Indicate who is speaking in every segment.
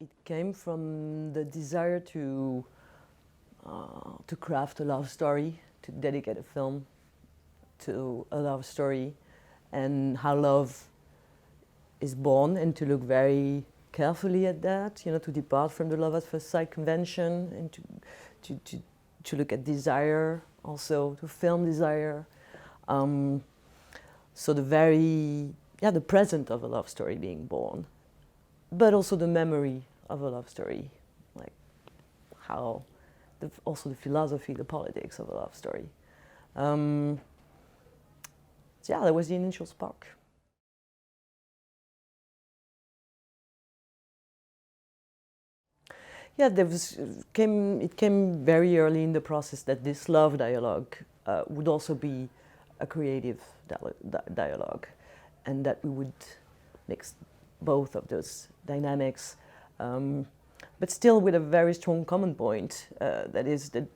Speaker 1: It came from the desire to craft a love story, to dedicate a film to a love story, and how love is born, and to look very carefully at that, you know, to depart from the love at first sight convention, and to look at desire, also to film desire. So the present of a love story being born, but also the memory of a love story, like how, also the philosophy, the politics of a love story. So yeah, that was the initial spark. Yeah, it came very early in the process that this love dialogue would also be a creative dialogue, and that we would mix both of those dynamics, but still with a very strong common point. That is that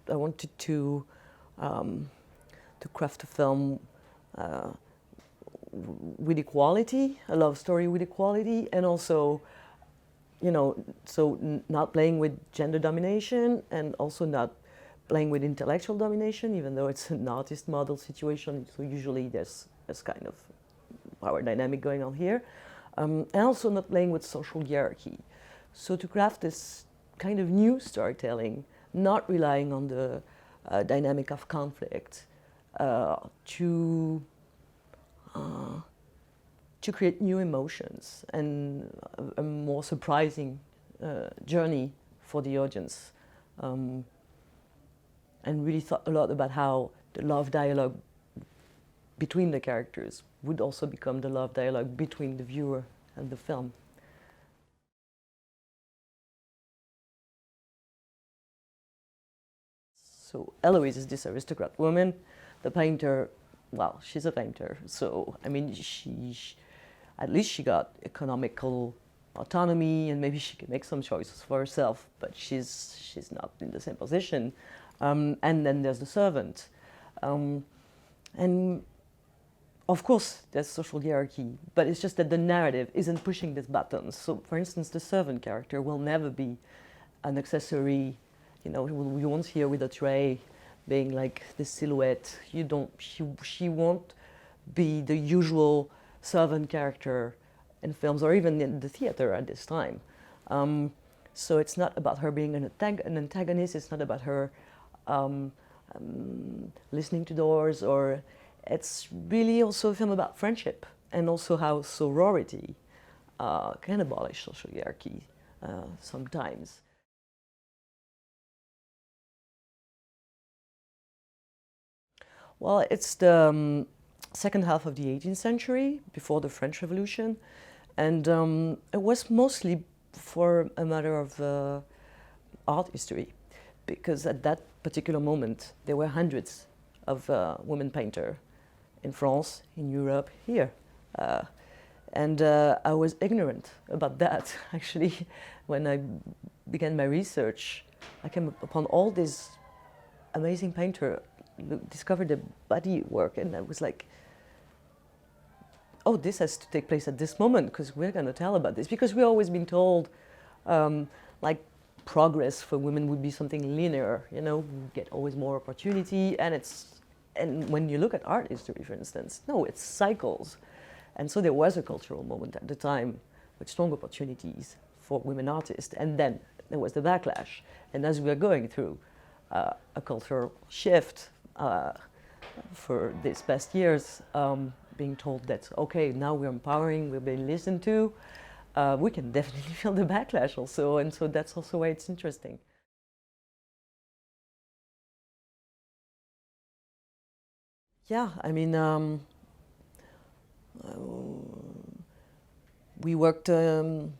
Speaker 1: I wanted to craft a film with equality, a love story with equality, and also, you know, so not playing with gender domination, and also not playing with intellectual domination, even though it's an artist model situation. So usually there's kind of power dynamic going on here, and also not playing with social hierarchy. So to craft this kind of new storytelling, not relying on the dynamic of conflict, to create new emotions and a more surprising journey for the audience, and really thought a lot about how the love dialogue between the characters would also become the love dialogue between the viewer and the film. So Héloïse is this aristocrat woman. The painter, well, she's a painter, so I mean, at least she got economical autonomy, and maybe she can make some choices for herself, but she's not in the same position. And then there's the servant, and of course there's social hierarchy, but it's just that the narrative isn't pushing these buttons. So, for instance, the servant character will never be an accessory. You know, you won't see her with a tray, being like the silhouette. You don't. She won't be the usual servant character in films or even in the theater at this time. So it's not about her being an antagonist. It's not about her listening to doors, or it's really also a film about friendship, and also how sorority can abolish social hierarchy sometimes. Well, it's the second half of the 18th century, before the French Revolution, and it was mostly for a matter of art history, because at that particular moment there were hundreds of women painters in France, in Europe, here. And I was ignorant about that, actually. When I began my research, I came upon all these amazing painters, discovered the body work, and I was like, oh, this has to take place at this moment, because we're going to tell about this. Because we've always been told, like, progress for women would be something linear, you know, we get always more opportunity, and when you look at art history, for instance, no, it's cycles. And so there was a cultural moment at the time with strong opportunities for women artists, and then there was the backlash. And as we are going through a cultural shift for these past years, being told that, okay, now we're empowering, we're being listened to, we can definitely feel the backlash also, and so that's also why it's interesting. Yeah, I mean, we worked, there's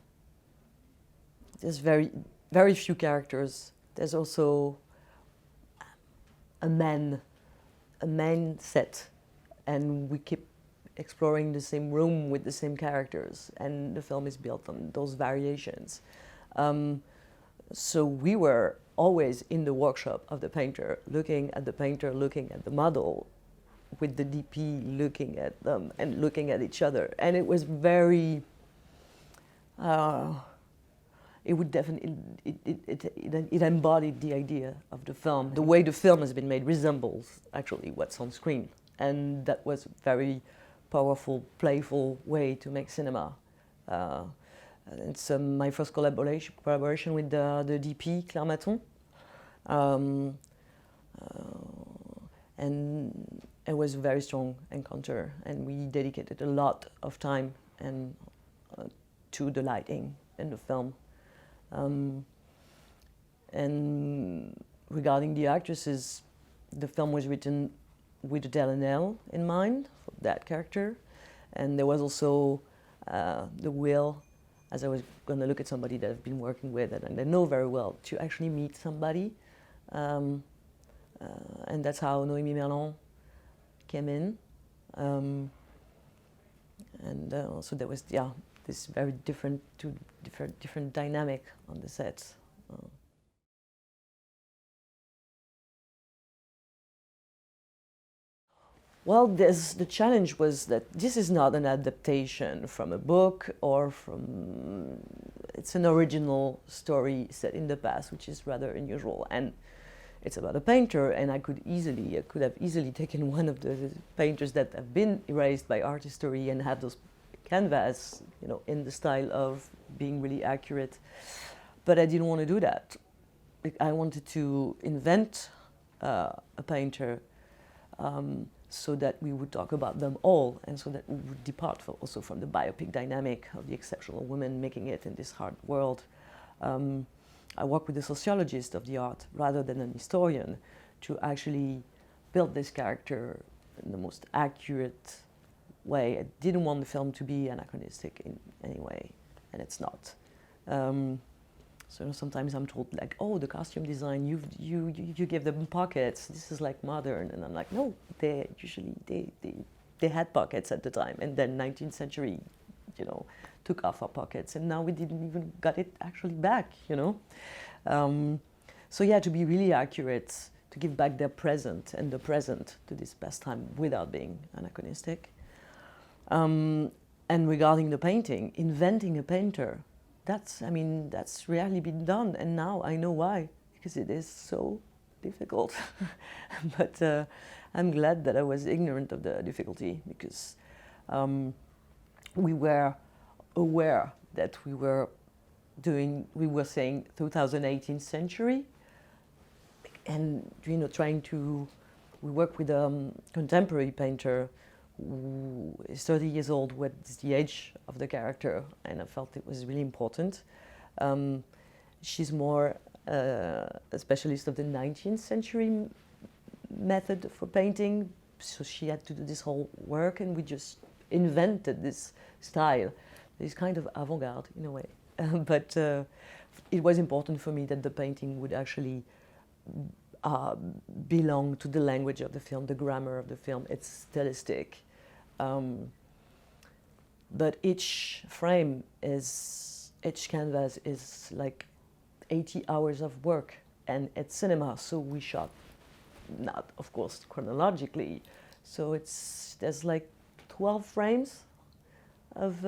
Speaker 1: very few characters. There's also a man set, and we keep exploring the same room with the same characters, and the film is built on those variations. So we were always in the workshop of the painter, looking at the model, with the DP looking at them and looking at each other. And it was very, it would definitely, it embodied the idea of the film. The way the film has been made resembles actually what's on screen. And that was a very powerful, playful way to make cinema. It's my first collaboration with the DP, Claire Maton. And it was a very strong encounter, and we dedicated a lot of time and to the lighting in the film. And regarding the actresses, the film was written with Adèle Haenel in mind for that character, and there was also the will, as I was going to look at somebody that I've been working with and I know very well, to actually meet somebody. And that's how Noémie Merlant came in. So there was, yeah, this very different dynamic on the set. Well, the challenge was that this is not an adaptation from a book or from, it's an original story set in the past, which is rather unusual. And it's about a painter, and I could have easily taken one of the painters that have been erased by art history and had those canvas, you know, in the style of being really accurate. But I didn't want to do that. I wanted to invent a painter so that we would talk about them all, and so that we would depart also from the biopic dynamic of the exceptional woman making it in this hard world. I work with a sociologist of the art rather than an historian to actually build this character in the most accurate way. I didn't want the film to be anachronistic in any way, and it's not. So sometimes I'm told like, oh, the costume design, you give them pockets. This is like modern, and I'm like, no, they had pockets at the time, and then 19th century, you know, took off our pockets, and now we didn't even got it actually back, you know. So yeah, to be really accurate, to give back their present and the present to this past time without being anachronistic. And regarding the painting, inventing a painter, that's rarely been done, and now I know why, because it is so difficult. But I'm glad that I was ignorant of the difficulty, because we were aware that we were saying 2018th century, and you know, we work with a contemporary painter who is 30 years old, what's the age of the character, and I felt it was really important. She's more a specialist of the 19th century method for painting, so she had to do this whole work, and we just invented this style. It's kind of avant-garde in a way, but it was important for me that the painting would actually belong to the language of the film, the grammar of the film, its stylistic. But each canvas is like 80 hours of work, and it's cinema, so we shot not, of course, chronologically. So there's like 12 frames of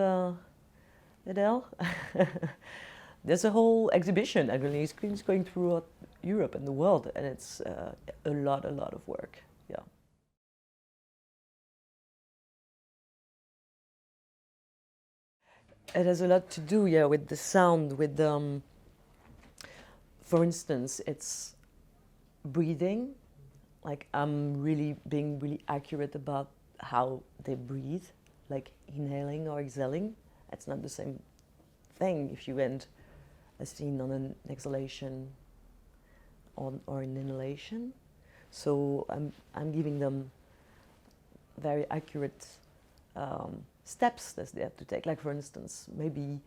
Speaker 1: Adele. There's a whole exhibition, actually, it's going throughout Europe and the world, and it's a lot of work, yeah. It has a lot to do, yeah, with the sound, with for instance, it's breathing. Like, I'm being really accurate about how they breathe, like inhaling or exhaling. It's not the same thing if you end a scene on an exhalation or an inhalation. So I'm giving them very accurate steps that they have to take. Like, for instance, maybe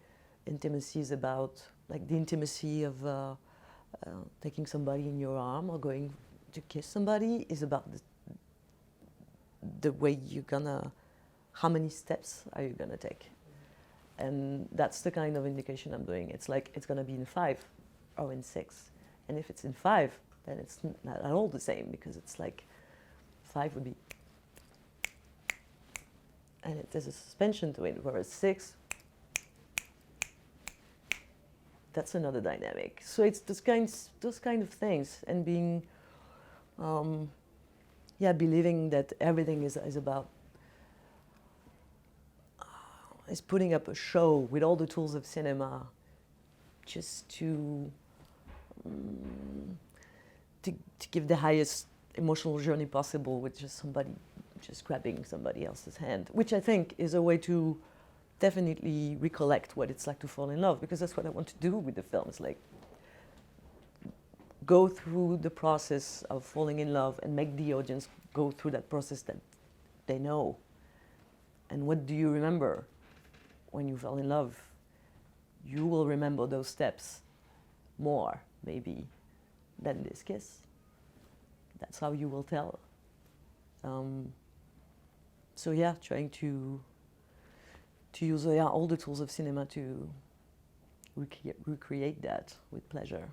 Speaker 1: intimacy is about, like, the intimacy of taking somebody in your arm or going to kiss somebody is about the way how many steps are you gonna take? And that's the kind of indication I'm doing. It's like, it's gonna be in 5 or in 6. And if it's in 5, then it's not at all the same, because it's like 5 would be, and there's a suspension to it, whereas 6, that's another dynamic. So it's those kind of things, and being, yeah, believing that everything is about, is putting up a show with all the tools of cinema, just to give the highest emotional journey possible with just somebody, just grabbing somebody else's hand, which I think is a way to definitely recollect what it's like to fall in love, because that's what I want to do with the film. It's like go through the process of falling in love and make the audience go through that process that they know. And what do you remember when you fell in love? You will remember those steps more, maybe, than this kiss. That's how you will tell. So yeah, trying to use all the tools of cinema to recreate that with pleasure.